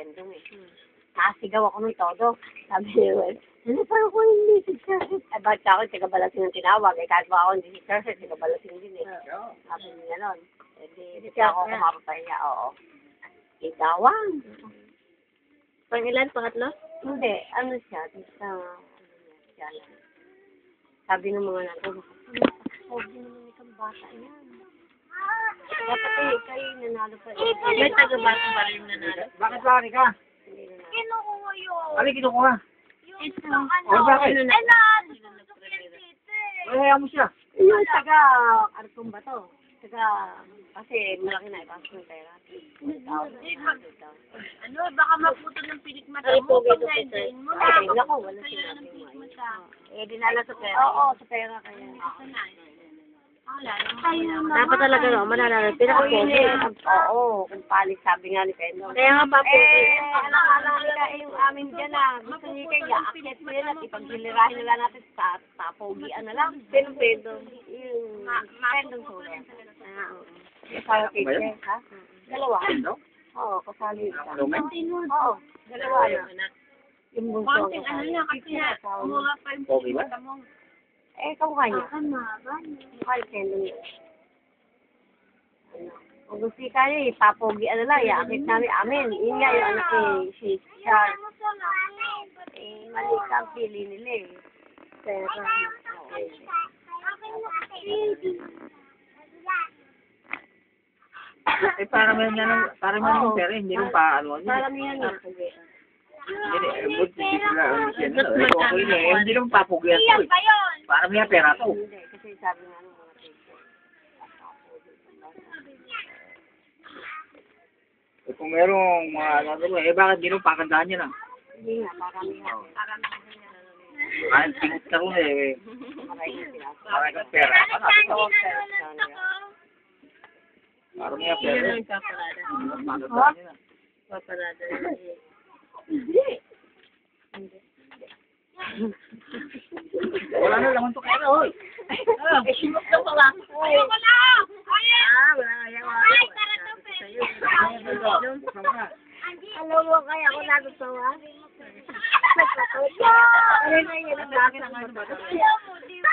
Pendong eh. Nakasigaw ako ng todo. Sabi niya, ano parang ko hindi si Sir? Eh, ba't ako, taga-Balasin ang tinawag. Eh, kahit ba ako hindi si Sir, taga-Balasin din eh. Sabi niya nun. Eh, di ako kumapapahinga, oo. Igawang. Pang ilan? Pangatlo? Hindi, ano siya, sabi ng mga nato, huwag naman itong bata yan. Dapat kayo nanalo pa rin. May taga-bata pa rin nanalo. Bakit ba ka? Kinukuha yun. Ano kinukuha? Ito. Oh, bakit? Ay, nasusunod yan dito eh. Hayaan mo siya. Yung taga, Artong ba to? Kasi malaki na ipasok ng pera. Ano, baka maputo ng pilik mata Ay, mo. pogi Pag to, nandiyan mo na. Ay, naku, wala Sa'yo sila. ng pilik mata. Eh, dinala sa pera. Oo, sa pera kaya. Dapat talaga no, mananalo. Pinaka-pogi. Oo, kung palis sabi nga ni Pendo. Kaya nga pa Alam nila yung amin dyan na gusto niyo kaya akit nila at ipaghilirahin nila natin sa tapogian na lang. Sino Pedro? Yung Pendong solo. Kasali teacher, ha? Dalawa. Oo, kasali ka. Oo, dalawa yun. Yung bunso. Konting ano niya, kasi na, umuha pa yung Pogi ba? mata mo. Eh, kamukha niya. Maba. Mukha ni Pendong yun. Kung gusto ka niya, ipapogi ano lang, iakit namin amin. Yun nga yung anak ni si Char. Eh, mali ka ang pili nila eh. Pero, Eh, para may yan, para may yung pera, hindi rin pa, ano, parang yan nga. buti sila, hindi rin papugyan to eh. Para may pera to. Hindi, kasi sabi nga ng mga teacher. Eh, kung merong mga, ano, eh, bakit hindi rin pakandahan niya lang? Hindi nga, parang nga. Kahit tingot ka rin eh, maray kang pera. Para may Sino pera. lang paparada? Pakandahan niya lang. Paparada. Wala na laman to kaya, oy. Eh, simot na pala. Ayoko na! Ah, wala nga yan. Ay, tara to, Pedro. Alam mo kaya ako natutuwa? Ayaw mo, di ba?